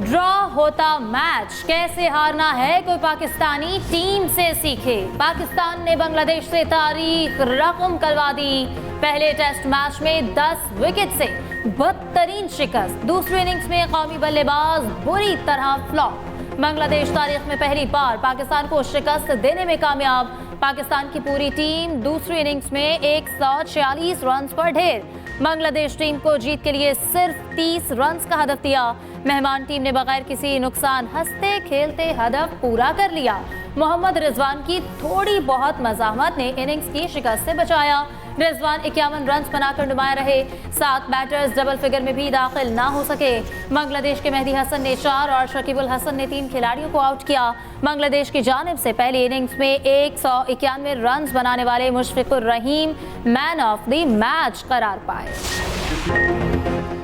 Draw होता match, कैसे हारना है कोई पाकिस्तानी टीम से सीखे। पाकिस्तान ने बांग्लादेश से तारीख रकम करवा दी। पहले टेस्ट मैच में 10 विकेट से बदतरीन शिकस्त। दूसरी इनिंग्स में कौमी बल्लेबाज बुरी तरह फ्लॉप। बांग्लादेश तारीख में पहली बार पाकिस्तान को शिकस्त देने में कामयाब। पाकिस्तान की पूरी टीम दूसरी इनिंग्स में 146 रन पर ढेर। बांग्लादेश टीम को जीत के लिए सिर्फ 30 रन का हदफ दिया। मेहमान टीम ने बगैर किसी नुकसान हंसते खेलते हदफ पूरा कर लिया। मोहम्मद रिजवान की थोड़ी बहुत मज़ाहमत ने इनिंग्स की शिकस्त से बचाया। रिजवान 51 रन बनाकर नुमाया रहे। 7 बैटर्स डबल फिगर में भी दाखिल ना हो सके। बांग्लादेश के मेहदी हसन ने 4 और शकीबुल हसन ने 3 खिलाड़ियों को आउट किया। बांग्लादेश की जानिब से पहली इनिंग्स में 191 रन बनाने वाले Mushfiqur Rahim man of the match करार पाए।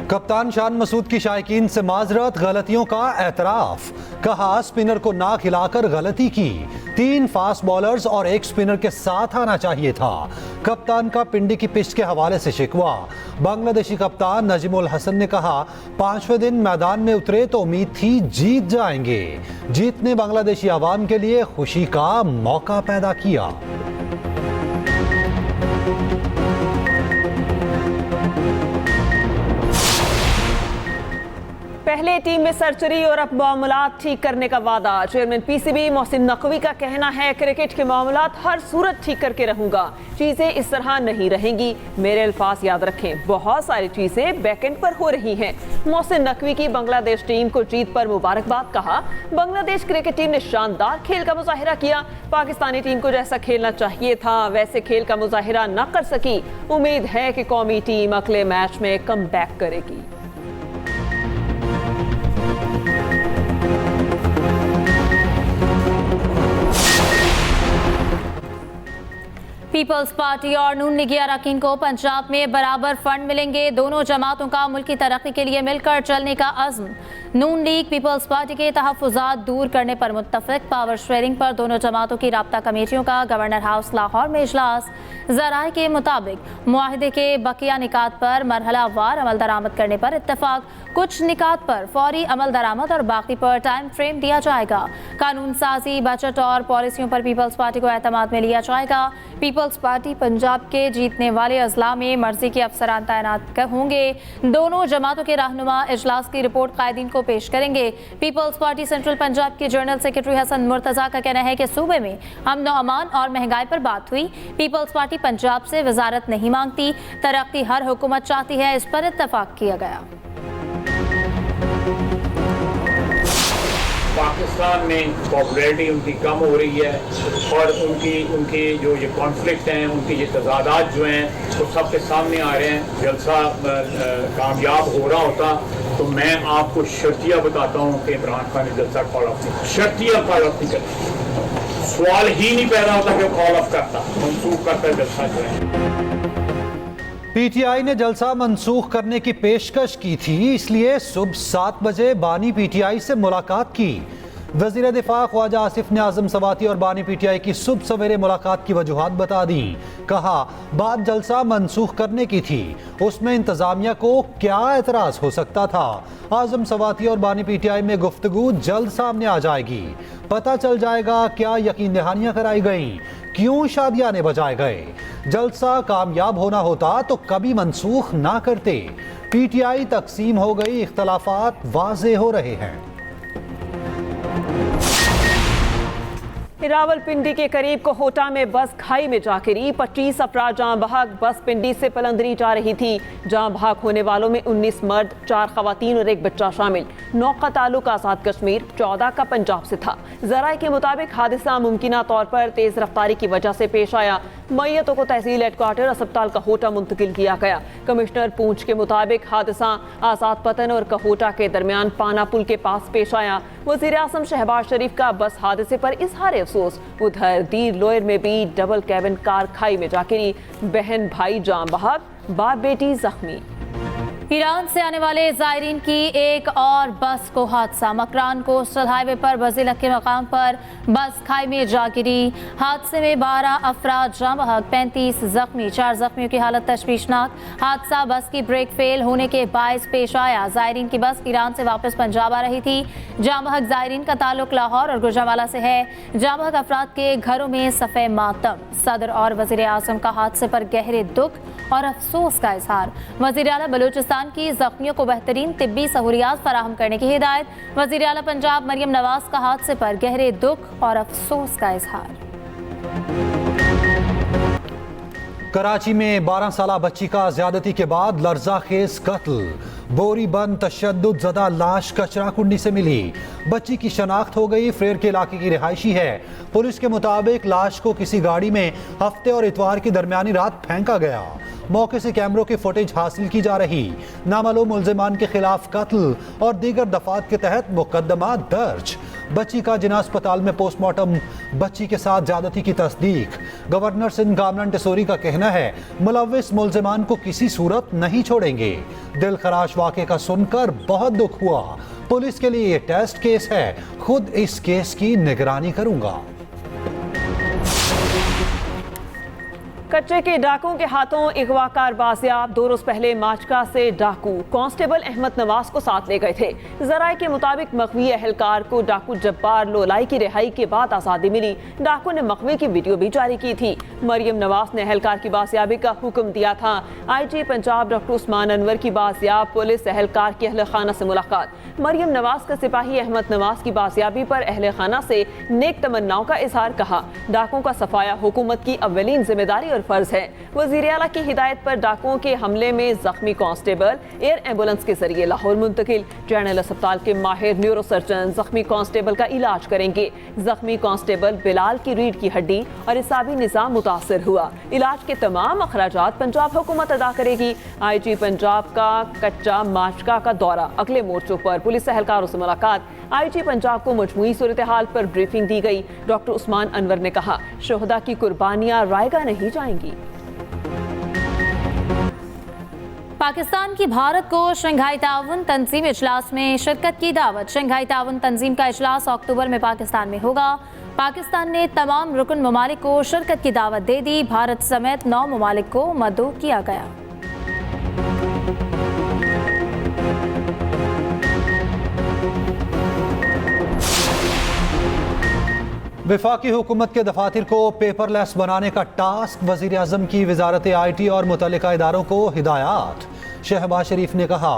कप्तान शान मसूद की शायकीन से माजरत, गलतियों का एतराफ। कहा स्पिनर को ना खिलाकर गलती की। 3 फास्ट बॉलर्स और 1 स्पिनर के साथ आना चाहिए था। कप्तान का पिंडी की पिच के हवाले से शिकवा। बांग्लादेशी कप्तान नजीमुल हसन ने कहा 5वें दिन मैदान में उतरे तो उम्मीद थी जीत जाएंगे। जीत ने बांग्लादेशी आवाम के लिए खुशी का मौका पैदा किया। पहले टीम में सर्जरी और अब मामलात ठीक करने का वादा। चेयरमैन पीसीबी मोहसिन नकवी का कहना है क्रिकेट के मामलात हर सूरत ठीक करके रहूंगा। चीजें इस तरह नहीं रहेंगी। मेरे अल्फाज याद रखें, बहुत सारी चीजें बैकएंड पर हो रही हैं। मोहसिन नकवी की बांग्लादेश टीम को जीत पर मुबारकबाद। कहा बांग्लादेश क्रिकेट टीम ने शानदार खेल का मुजाहिरा किया। पाकिस्तानी टीम को जैसा खेलना चाहिए था वैसे खेल का मुजाहिरा न कर सकी। उम्मीद है कि कौमी टीम अगले मैच में कम बैक करेगी। पीपल्स पार्टी और नून लीगी अरकान को पंजाब में बराबर फंड मिलेंगे। दोनों जमातों का मुल्की तरक्की के लिए मिलकर चलने का अज़्म। नून लीग पीपल्स पार्टी के तहफ़्फ़ुज़ात दूर करने पर मुत्तफ़िक़। पावर शेयरिंग पर दोनों जमातों की राब्ता कमेटियों का गवर्नर हाउस लाहौर में इजलास। ज़राए के मुताबिक मुआहदे के बकिया निकात पर मरहला वार अमल दरामद करने पर इत्तफ़ाक़। कुछ निकात पर फौरी अमल दरामद और बाकी पर टाइम फ्रेम दिया जाएगा। कानून साजी, बजट और पॉलिसियों पर पीपल्स पार्टी को एतमाद में लिया जाएगा। पीपल्स पार्टी पंजाब के जीतने वाले अजला में मर्जी के अफसरान तैनात होंगे। दोनों जमातों के रहनुमा इजलास की रिपोर्ट कायदीन को पेश करेंगे। पीपल्स पार्टी सेंट्रल पंजाब के जनरल सेक्रेटरी हसन मुर्तजा का कहना है कि सूबे में अमन व अमान और महंगाई पर बात हुई। पीपल्स पार्टी पंजाब से वजारत नहीं मांगती, तरक्की हर हुकूमत चाहती है, इस पर इत्तफाक किया गया। पाकिस्तान में पॉपुलैरिटी उनकी कम हो रही है और उनकी जो ये कॉन्फ्लिक्ट हैं, उनकी ये तजादात जो हैं वो सबके सामने आ रहे हैं। जलसा कामयाब हो रहा होता तो मैं आपको शर्तिया बताता हूँ कि इमरान खान ने जलसा कॉल ऑफ नहीं, शर्तिया कॉल ऑफ नहीं करता। सवाल ही नहीं पैदा होता कि कॉल ऑफ करता, मनसूख करता जलसा जो है। पीटीआई ने जलसा मंसूख करने की पेशकश की थी, इसलिए सुबह 7 बजे बानी पीटीआई से मुलाकात की। वज़ीर दिफा ख्वाजा आसिफ ने आज़म सवाती और बानी पीटीआई की सुबह सवेरे मुलाकात की वजूहात बता दी। कहा बात जलसा मंसूख करने की थी, उसमें इंतज़ामिया को क्या एतराज़ हो सकता था। आज़म सवाती और बानी पीटीआई में गुफ्तगू जल्द सामने आ जाएगी। पता चल जाएगा क्या यकीन दहानियाँ कराई गई, क्यों शादियाने बजाए गए। जलसा कामयाब होना होता तो कभी मंसूख ना करते। पीटीआई तकसीम हो गई, इख्तलाफात वाज़े हो रहे हैं। रावलपिंडी के करीब कोहोटा में बस खाई में जा गिरी। 25 अफराद जहां बहक बस पिंडी से पलंदरी जा रही थी। जहां बहक होने वालों में 19 मर्द, 4 खवातीन और 1 बच्चा शामिल। 9 का ताल्लुक आज़ाद कश्मीर, 14 का पंजाब से था। ज़राए के मुताबिक हादसा मुमकिना तौर पर तेज रफ्तारी की वजह से पेश आया। मैयतों को तहसील हेडक्वार्टर अस्पताल कहोटा मुंतकिल किया गया। कमिश्नर पूंछ के मुताबिक हादसा आज़ाद पतन और कहोटा के दरमियान पाना पुल के पास पेश आया। वज़ीर आज़म शहबाज शरीफ का बस हादसे पर इजहार अफसोस। उधर दीर लोयर में भी डबल कैबिन कार खाई में जा गिरी। बहन भाई जान बहक, बाप बेटी जख्मी। ईरान से आने वाले जायरीन की एक और बस को हादसा। मकरान कोस्टल हाईवे पर बजीलक के मकाम पर बस खाई में जा गिरी। हादसे में 12 अफराद जाँ बहक, 35 जख्मी। 4 जख्मियों की हालत तशवीशनाक। हादसा बस की ब्रेक फेल होने के बायस पेश आया। जायरीन की बस ईरान से वापस पंजाब आ रही थी। जाँ बहक जायरीन का ताल्लुक लाहौर और गुजरांवाला से है। जाँ बहक अफराद के घरों में सफ़े मातम। सदर और वज़ीर आज़म का हादसे पर गहरे दुख और अफसोस का इजहार। वज़ीर आला बलूचिस्तान की जख्मियों को बेहतरीन तिब्बी सहूलियात फराहम करने की हिदायत। वज़ीर आला पंजाब मरियम नवाज का हादसे पर गहरे दुख और अफसोस का इजहार। कराची में 12 साला बच्ची का ज्यादती के बाद लर्जाखेज कत्ल। बोरी बंद तशद्दुद ज़दा लाश कचरा कुंडी से मिली। बच्ची की शनाख्त हो गई। फ्रेर के इलाके की रिहायशी है। पुलिस के मुताबिक लाश को किसी गाड़ी में हफ्ते और इतवार की दरमियानी रात फेंका गया। मौके से कैमरों की फुटेज हासिल की जा रही। नामालूम मुल्जिमान के खिलाफ कत्ल और दीगर दफात के तहत मुकदमा दर्ज। बच्ची का जिना अस्पताल में पोस्टमार्टम। बच्ची के साथ ज्यादती की तस्दीक। गवर्नर सिंध कामरान टेसोरी का कहना है मुलव्विस मुल्जिमान को किसी सूरत नहीं छोड़ेंगे। दिल खराश वाक़े का सुनकर बहुत दुख हुआ। पुलिस के लिए ये टेस्ट केस है। खुद इस केस की निगरानी करूंगा। कच्चे के डाकुओं के हाथों अगवाकार बाजियाब। 2 रोज पहले माचका से डाकू कांस्टेबल अहमद नवाज को साथ ले गए थे। जराये के मुताबिक मखवी एहलकार को डाकू जब्बार लोलाई की रिहाई के बाद आज़ादी मिली। डाकू ने मखवी की वीडियो भी जारी की थी। मरियम नवाज ने एहलकार की बाजियाबी का हुक्म दिया था। IG पंजाब डॉक्टर उस्मान अनवर की बाजियाब पुलिस एहलकार की अहल खाना से मुलाकात। मरियम नवाज का सिपाही अहमद नवाज की बाजियाबी पर अहल खाना से नेक तमन्नाओं का इजहार कहा। डाकुओं का सफाया हुकूमत की अव्वलीन जिम्मेदारी और फर्ज है। वज़ीर आला की हिदायत पर डाकुओं के हमले में जख्मी कांस्टेबल एयर एम्बुलेंस के जरिए लाहौर मुंतकिल। जनरल अस्पताल के माहिर न्यूरो सर्जन जख्मी कांस्टेबल का इलाज करेंगे। जख्मी कांस्टेबल बिलाल की रीढ़ की हड्डी और इसाबी निज़ाम मुतासर हुआ। इलाज के तमाम अखराजात पंजाब हुकूमत अदा करेगी। IG पंजाब का कच्चा माचका का दौरा। अगले मोर्चों पर पुलिस एहलकारों से मुलाकात। IG पंजाब को मजमूई सूरत हाल पर ब्रीफिंग दी गई। डॉक्टर उस्मान अनवर ने कहा शोहदा की कुर्बानियां रायगा नहीं जाएंगी। पाकिस्तान की भारत को शंघाई ताउन तंजीम इजलास में शिरकत की दावत। शंघाई ताउन तंजीम का इजलास अक्टूबर में पाकिस्तान में होगा। पाकिस्तान ने तमाम रुकन ममालिक को शिरकत की दावत दे दी। भारत समेत 9 ममालिक को मदऊ किया गया। वफाकी हुकूमत के दफातर को पेपरलेस बनाने का टास्क। वज़ीर आज़म की वजारत IT और मुतल्लिका इदारों को हिदायत। शहबाज शरीफ ने कहा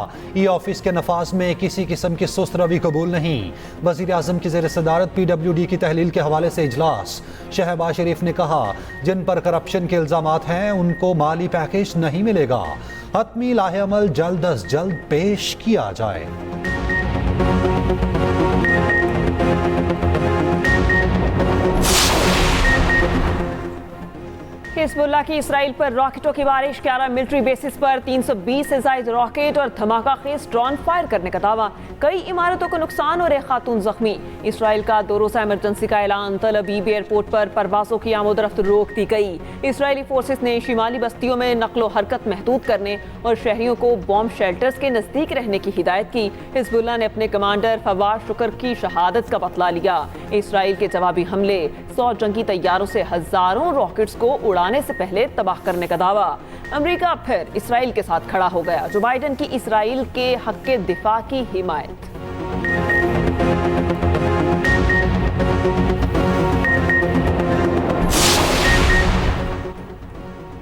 ऑफिस के नफाज में किसी किस्म की सुस्त रवि कबूल नहीं। वज़ीर आज़म की ज़ेर सदारत PWD की तहलील के हवाले से इजलास। शहबाज शरीफ ने कहा जिन पर करप्शन के इल्ज़ामात हैं उनको माली पैकेज नहीं मिलेगा। हतमी लाहे अमल जल्द अज जल्द पेश किया जाए। हिजबुल्लाह की इसराइल पर रॉकेटों की बारिश। 11 मिलिट्री बेसिस पर 320 से ज़ायद रॉकेट और धमाका खेज ड्रोन फायर करने का दावा। कई इमारतों को नुकसान और एक खातून जख्मी। इसराइल का 2 रोज़ा इमरजेंसी का ऐलान। तल अबीब एयरपोर्ट पर परवाज़ों की आमोदरफ्त रोक दी गई। इसराइली फोर्सेस ने शिमाली बस्तियों में नकलो हरकत महदूद करने और शहरियों को बॉम्ब शेल्टर्स के नज़दीक रहने की हिदायत की। हिजबुल्लाह ने अपने कमांडर फवाद शुक्र की शहादत का बदला लिया। इसराइल के जवाबी हमले 100 जंगी तैयारों से हजारों रॉकेट्स को उड़ाने से पहले तबाह करने का दावा। अमेरिका फिर इसराइल के साथ खड़ा हो गया। जो बाइडेन की इसराइल के हक के दिफा की हिमायत।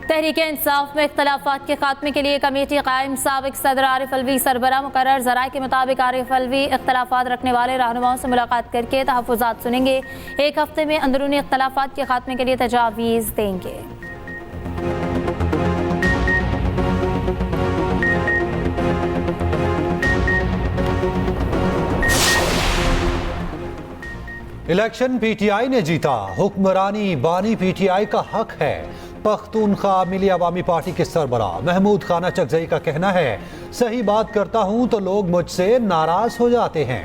तहरीक इंसाफ में इख्तलाफात के खात्मे के लिए कमेटी कायम। साबिक सदर आरिफ अलवी सरबराह मुकर्रर। ज़राए के मुताबिक आरिफ अलवी इख्तलाफात रखने वाले रहनुमाओं से मुलाकात करके तहफ़्फ़ुज़ात सुनेंगे। 1 हफ्ते में अंदरूनी इख्तलाफात के खात्मे के लिए तजावीज़ देंगे। इलेक्शन PTI ने जीता। हुक्मरानी बानी PTI का हक है। पख्तूनख्वा मिली अवामी पार्टी के सरबराह महमूद खाना चकजई का कहना है सही बात करता हूं तो लोग मुझसे नाराज हो जाते हैं।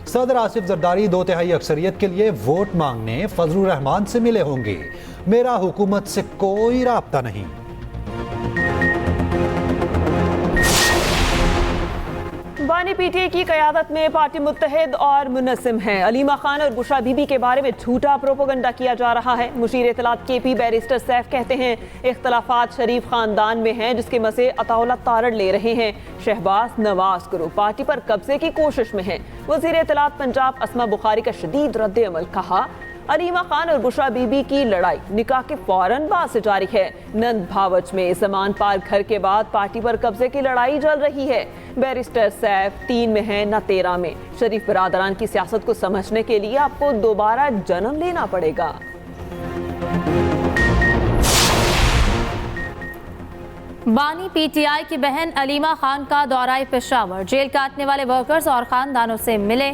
सदर आसिफ जरदारी 2/3 अक्सरियत के लिए वोट मांगने फजलुर रहमान से मिले होंगे। मेरा हुकूमत से कोई राब्ता नहीं। बानी पीटीआई की क़यादत में पार्टी मुत्तहिद और मुनज़्ज़िम है। अलीमा खान और बुशरा बीबी के बारे में झूठा प्रोपेगेंडा किया जा रहा है। मुशीर इत्तलात केपी बैरिस्टर सैफ कहते हैं इख्तलाफात शरीफ खानदान में हैं, जिसके मसे अताउल्लाह तारड़ ले रहे हैं। शहबाज नवाज ग्रुप पार्टी पर कब्जे की कोशिश में है। वज़ीर इत्तलात पंजाब अस्मा बुखारी का शदीद रद्द अमल। कहा अलीमा खान और बुशरा बीबी की लड़ाई निकाह के फौरन बाद से जारी है। नंद भावच में समान पार्क घर के बाद पार्टी पर कब्जे की लड़ाई चल रही है। बैरिस्टर सैफ 3 में है न 13 में। शरीफ बरादरान की सियासत को समझने के लिए आपको दोबारा जन्म लेना पड़ेगा। बानी पीटीआई की बहन अलीमा खान का दौरा पेशावर। जेल काटने वाले वर्कर्स और खानदानों से मिले।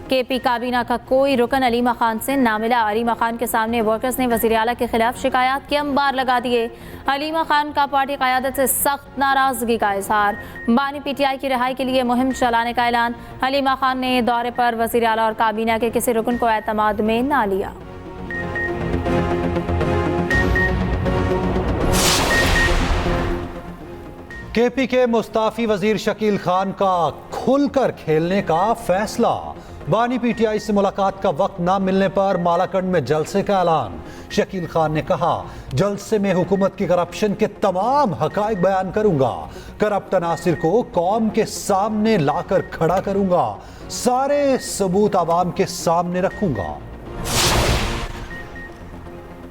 केपी काबीना का कोई रुकन अलीमा खान से ना मिला। अलीमा खान के सामने वर्कर्स ने वज़ीर आला के खिलाफ शिकायत के अंबार लगा दिए। अलीमा खान का पार्टी क़यादत से सख्त नाराजगी का इजहार। बानी पीटीआई की रिहाई के लिए मुहिम चलाने का ऐलान। अलीमा खान ने दौरे पर वज़ीर आला और काबीना के किसी रुकन को एतमाद में ना लिया। केपी के मुस्ताफी वजीर शकील खान का खुलकर खेलने का फैसला। बानी पीटीआई से मुलाकात का वक्त ना मिलने पर मालाकंड में जलसे का ऐलान। शकील खान ने कहा जलसे में हुकूमत की करप्शन के तमाम हकाइक बयान करूंगा। करप्ट अनासिर को कौम के सामने लाकर खड़ा करूंगा। सारे सबूत आवाम के सामने रखूंगा।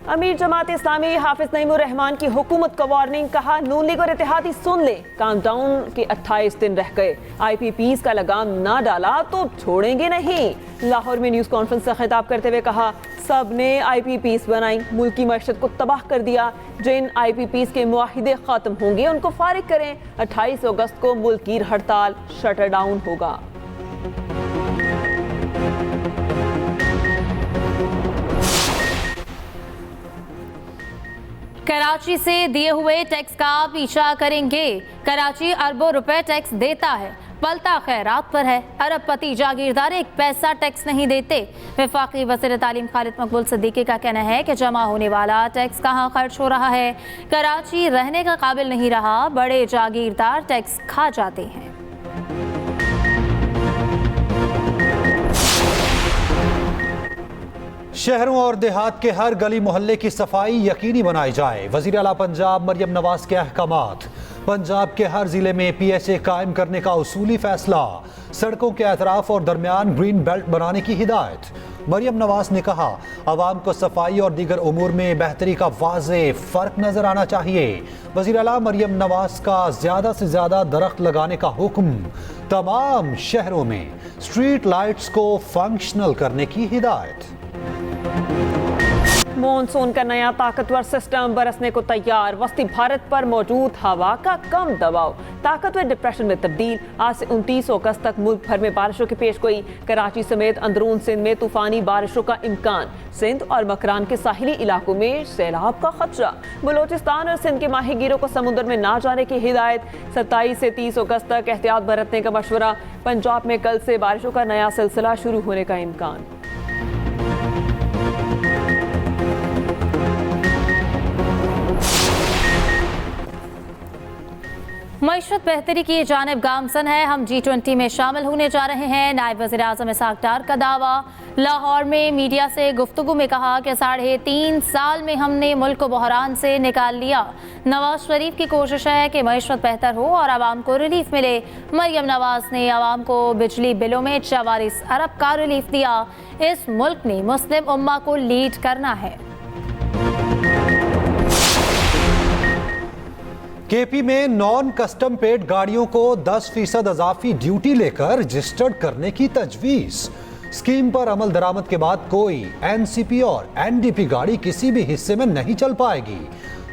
अमीर जमात इस्लामी हाफिज नईमुर रहमान की हुकूमत का वार्निंग। कहा नून लीग और इत्तेहादी सुन ले, काउंटडाउन के 28 दिन रह गए। IPPs का लगाम ना डाला तो छोड़ेंगे नहीं। लाहौर में न्यूज़ कॉन्फ्रेंस से खिताब करते हुए कहा सब ने IPPs बनाई, मुल्क की मईशत को तबाह कर दिया। जिन IPPs के मुआहिदे ख़त्म होंगे उनको फारिग करें। 28 अगस्त को मुल्क की हड़ताल शटर डाउन होगा। कराची से दिए हुए टैक्स का पीछा करेंगे। कराची अरबों रुपए टैक्स देता है, पलता खैरात पर है। अरबपति जागीरदार 1 पैसा टैक्स नहीं देते। वफाकी वज़ीर तालीम खालिद मकबूल सिद्दीकी का कहना है कि जमा होने वाला टैक्स कहाँ खर्च हो रहा है। कराची रहने का काबिल नहीं रहा, बड़े जागीरदार टैक्स खा जाते हैं। शहरों और देहात के हर गली मोहल्ले की सफाई यकीनी बनाई जाए। वज़ीर आला पंजाब मरियम नवाज के अहकामात। पंजाब के हर जिले में PHA कायम करने का उसूली फैसला। सड़कों के अतराफ और दरमियान ग्रीन बेल्ट बनाने की हिदायत। मरियम नवाज ने कहा आवाम को सफाई और दीगर उमूर में बेहतरी का वाज़े फ़र्क नजर आना चाहिए। वज़ीर आला मरियम नवाज का ज़्यादा से ज़्यादा दरख्त लगाने का हुक्म। तमाम शहरों में स्ट्रीट लाइट्स को फंक्शनल करने की हिदायत। मॉनसून का नया ताकतवर सिस्टम बरसने को तैयार। वस्ती भारत पर मौजूद हवा का कम दबाव ताकतवर डिप्रेशन में तब्दील। आज से 29 अगस्त तक मुल्क भर में बारिशों की पेशगोई। कराची समेत अंदरून सिंध में तूफानी बारिशों का इम्कान। सिंध और मकरान के साहिली इलाकों में सैलाब का खतरा। बलोचिस्तान और सिंध के माहीगीरों को समुद्र में ना जाने की हिदायत। 27 से 30 अगस्त तक एहतियात बरतने का मशवरा। पंजाब में कल से बारिशों का नया सिलसिला शुरू होने का इम्कान। मईशत बेहतरी की जानिब गामसन है। हम G20 में शामिल होने जा रहे हैं। नायब वज़ीर आज़म इसहाक डार का दावा। लाहौर में मीडिया से गुफ्तगू में कहा कि 3.5 साल में हमने मुल्क को बहरान से निकाल लिया। नवाज शरीफ की कोशिश है कि मईशत बेहतर हो और आवाम को रिलीफ मिले। मरियम नवाज ने आवाम को बिजली बिलों में 44 अरब का रिलीफ दिया। इस मुल्क ने मुस्लिम उम्मा को लीड करना है। केपी में नॉन कस्टम पेड गाड़ियों को 10% अजाफी ड्यूटी लेकर रजिस्टर्ड करने की तजवीज। स्कीम पर अमल दरामद के बाद कोई NCP और NDP गाड़ी किसी भी हिस्से में नहीं चल पाएगी।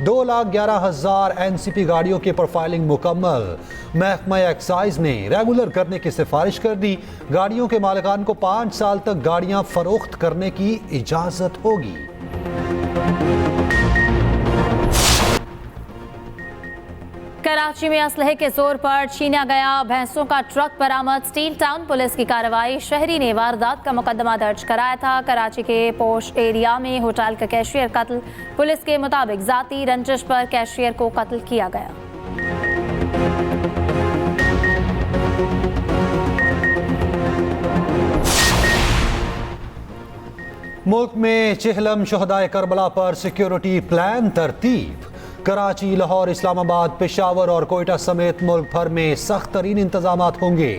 2,11,000 NCP गाड़ियों की प्रोफाइलिंग मुकम्मल। महकमा एक्साइज ने रेगुलर करने की सिफारिश कर दी। गाड़ियों के मालिकान को 5 साल तक गाड़ियां फरोख्त करने की इजाजत होगी। कराची में असलहे के जोर पर छीना गया भैंसों का ट्रक बरामद। स्टील टाउन पुलिस की कार्रवाई। शहरी ने वारदात का मुकदमा दर्ज कराया था। कराची के पोश एरिया में होटल का कैशियर कत्ल। पुलिस के मुताबिक जाती रंजिश पर कैशियर को कत्ल किया गया। मुल्क में चिहलम शहदाए करबला पर सिक्योरिटी प्लान तरतीब। कराची, लाहौर, इस्लामाबाद, पेशावर और कोयटा समेत मुल्क भर में सख्त तरीन इंतजामात होंगे।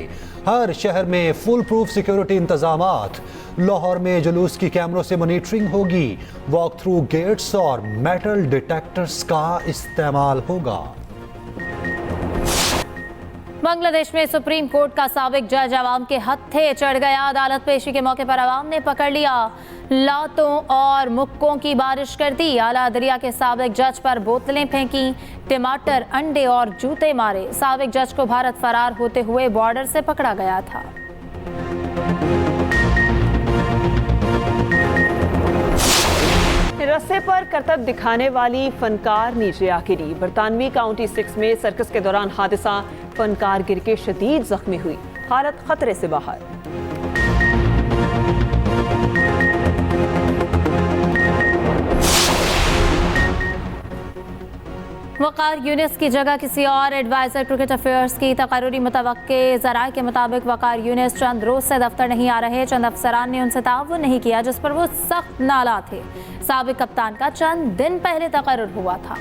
हर शहर में फुल प्रूफ सिक्योरिटी इंतजामात। लाहौर में जुलूस की कैमरों से मॉनिटरिंग होगी। वॉक थ्रू गेट्स और मेटल डिटेक्टर्स का इस्तेमाल होगा। बांग्लादेश में सुप्रीम कोर्ट का साबिक जज अवाम के हत्थे चढ़ गया। अदालत पेशी के मौके पर अवाम ने पकड़ लिया, लातों और मुक्कों की बारिश कर दी। आला दरिया के साबिक जज पर बोतलें फेंकी, टमाटर, अंडे और जूते मारे। साबिक जज को भारत फरार होते हुए बॉर्डर से पकड़ा गया था। रस्से पर करतब दिखाने वाली फनकार नीचे आ गिरी। बरतानवी काउंटी 6 में सर्कस के दौरान हादसा, फनकार गिर के शदीद जख्मी हुई, हालत खतरे से बाहर। वकार यूनिस की जगह किसी और एडवाइजर क्रिकेट अफेयर्स की तकर्री मुतवक्के। ज़राए के मुताबिक वकार यूनिस चंद रोज से दफ्तर नहीं आ रहे। चंद अफसरान ने उनसे ताउन नहीं किया, जिस पर वो सख्त नाला थे। साबिक कप्तान का चंद दिन पहले तकर्रुर हुआ था।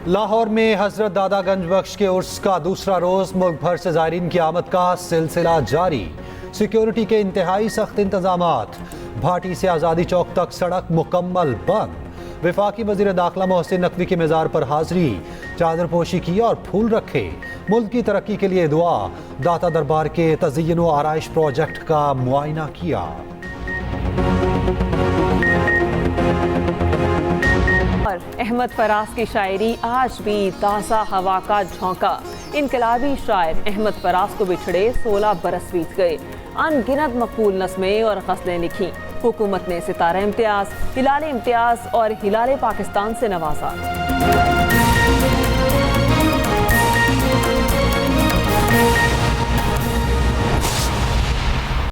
लाहौर में हजरत दादागंज बख्श के उर्स का दूसरा रोज मुल्क भर से ज़ायरीन की आमद का सिलसिला जारी। सिक्योरिटी के इंतहाई सख्त इंतजामात। भाटी से आज़ादी चौक तक सड़क मुकम्मल बंद। वफाकी वज़ीर दाखिला मोहसिन नकवी के मज़ार पर हाजिरी, चादर पोशी की और फूल रखे। मुल्क की तरक्की के लिए दुआ। दाता दरबार के तज़य्युन व आराइश प्रोजेक्ट का मुआयना किया। अहमद फराज की शायरी आज भी ताज़ा हवा का झोंका। इनकलाबी शायर अहमद फराज को बिछड़े 16 बरस बीत गए। अनगिनत मकबूल नज़में और गज़लें लिखी। हुकूमत ने सितारा इम्तियाज़, हिलाल इम्तियाज़ और हिलाल पाकिस्तान से नवाजा।